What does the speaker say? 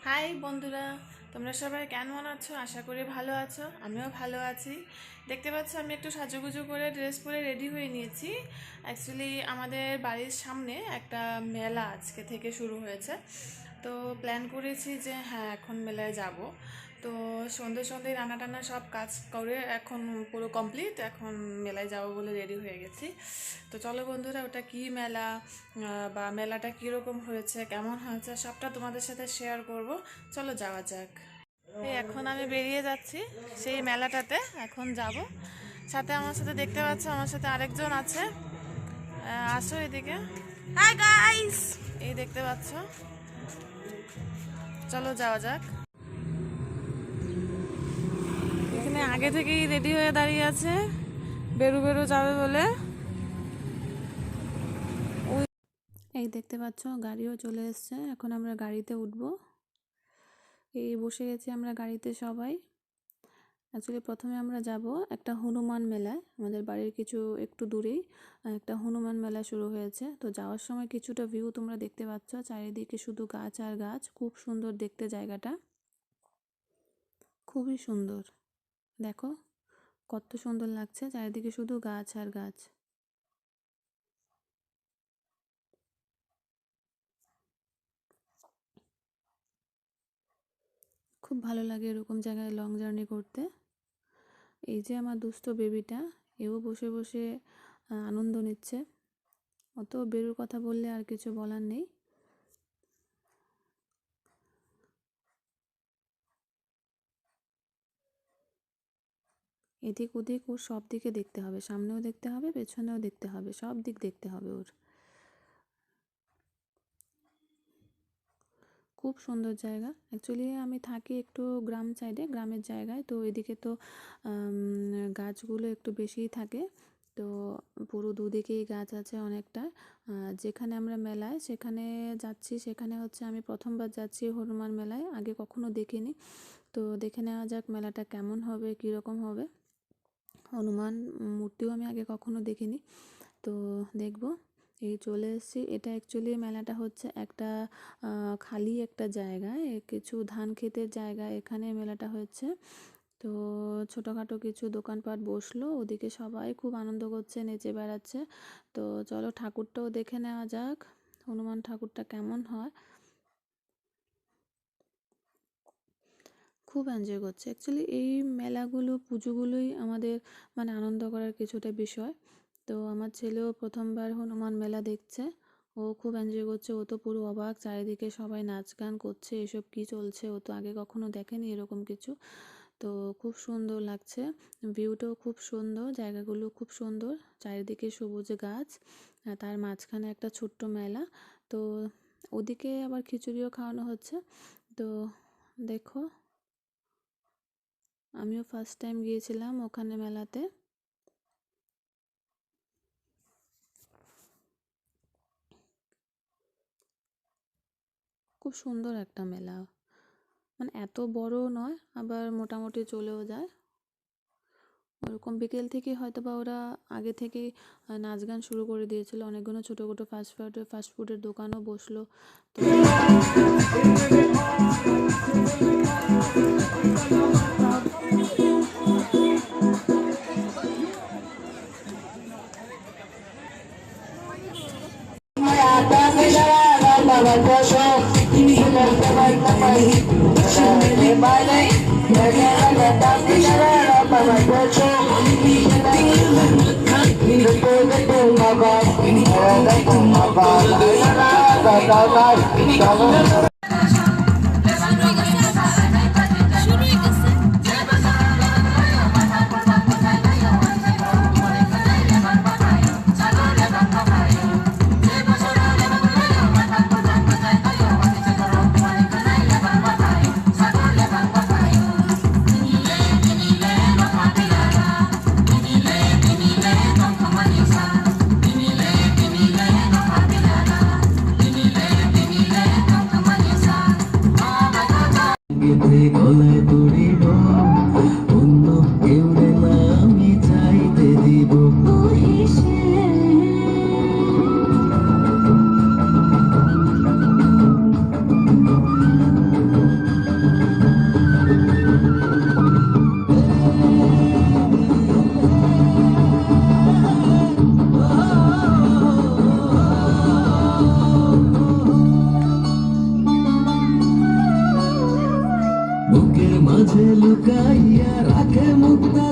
High বন্ধুরা, তোমরা সবাই কেমন আছো? আশা করি ভালো আছো। আমিও ভালো আছি। দেখতে পাচ্ছ আমি একটু সাজুগুজু করে ড্রেস পরে রেডি হয়ে নিয়েছি। অ্যাকচুয়ালি আমাদের বাড়ির সামনে একটা মেলা আজকে থেকে শুরু হয়েছে, তো প্ল্যান করেছি যে হ্যাঁ এখন মেলায় যাব। তো সন্ধে সন্ধে রান্না টান্না সব কাজ করে এখন পুরো কমপ্লিট, এখন মেলায় যাব বলে রেডি হয়ে গেছি। তো চলো বন্ধুরা, ওটা কি মেলা বা মেলাটা কীরকম হয়েছে, কেমন হয়েছে, সবটা তোমাদের সাথে শেয়ার করব। চলো যাওয়া যাক। এই এখন আমি বেরিয়ে যাচ্ছি সেই মেলাটাতে, এখন যাব। সাথে আমার সাথে দেখতে পাচ্ছ আমার সাথে আরেকজন আছে, আসো এদিকে। হাই গাইস, এই দেখতে পাচ্ছ। চলো যাওয়া যাক। এখানে আগে থেকেই রেডি হয়ে দাঁড়িয়ে আছে, বেরু বেরু যাবে বলে। এই দেখতে পাচ্ছ গাড়িও চলে এসছে, এখন আমরা গাড়িতে উঠব। এই বসে গেছি আমরা গাড়িতে সবাই। অ্যাকচুয়ালি প্রথমে আমরা যাব একটা হনুমান মেলায়, আমাদের বাড়ির কিছু একটু দূরেই একটা হনুমান মেলা শুরু হয়েছে। তো যাওয়ার সময় কিছুটা ভিউ তোমরা দেখতে পাচ্ছ, চারিদিকে শুধু গাছ আর গাছ, খুব সুন্দর দেখতে জায়গাটা, খুবই সুন্দর। দেখো কত সুন্দর লাগছে, চারিদিকে শুধু গাছ আর গাছ। খুব ভালো লাগে এরকম জায়গায় লং জার্নি করতে। এই যে আমার দুস্থ বেবিটা, এও বসে বসে আনন্দ নিচ্ছে। অত বেরুর কথা বললে আর কিছু বলার নেই। এদিক ওদিক ওর সব দিকে দেখতে হবে, সামনেও দেখতে হবে, পেছনেও দেখতে হবে, সব দিক দেখতে হবে ওর। খুব সুন্দর জায়গা। অ্যাকচুয়ালি আমি থাকি একটু গ্রাম সাইডে, গ্রামের জায়গায়, তো এদিকে তো গাছগুলো একটু বেশিই থাকে। তো পুরো দুদিকেই গাছ আছে অনেকটা। যেখানে আমরা মেলায় সেখানে যাচ্ছি, সেখানে হচ্ছে আমি প্রথমবার যাচ্ছি হনুমান মেলায়, আগে কখনো দেখিনি। তো দেখে নেওয়া যাক মেলাটা কেমন হবে, কীরকম হবে। হনুমান মূর্তিও আমি আগে কখনো দেখিনি, তো দেখব। এই চলে এসেছি। এটা অ্যাকচুয়ালি মেলাটা হচ্ছে একটা খালি একটা জায়গায়, কিছু ধান ক্ষেতের জায়গা, এখানে মেলাটা হচ্ছে। তো ছোটোখাটো কিছু দোকানপাট বসলো, ওদিকে সবাই খুব আনন্দ করছে, নেচে বেড়াচ্ছে। তো চলো ঠাকুরটাও দেখে নেওয়া যাক, হনুমান ঠাকুরটা কেমন হয়। খুব এনজয় করছে। অ্যাকচুয়ালি এই মেলাগুলো পুজোগুলোই আমাদের মানে আনন্দ করার কিছুটা বিষয়। তো আমার ছেলেও প্রথমবার হনুমান মেলা দেখছে, ও খুব এনজয় করছে। ও তো পুরো অবাক, চারিদিকে সবাই নাচ গান করছে, এসব কি চলছে, ও তো আগে কখনো দেখেনি এরকম কিছু। তো খুব সুন্দর লাগছে, ভিউটাও খুব সুন্দর, জায়গাগুলো খুব সুন্দর, চারিদিকে সবুজ গাছ, তার মাঝখানে একটা ছোট্ট মেলা। তো ওদিকে আবার খিচুড়িও খাওয়ানো হচ্ছে। তো দেখো, আমিও ফার্স্ট টাইম গিয়েছিলাম ওখানে মেলাতে। খুব সুন্দর একটা মেলা, মানে এত বড় নয়, আবার মোটামুটি চলেও যায়। ওরকম বিকেল থেকে হয়তো বা ওরা আগে থেকেই নাচ গান শুরু করে দিয়েছিল, অনেকগুলো ছোটো ছোটো ফাস্টফুডের দোকানও বসলো। তো গলায় পড়িব, অন্য কেউ আমি চাইতে দিব। মুখে মুক্তা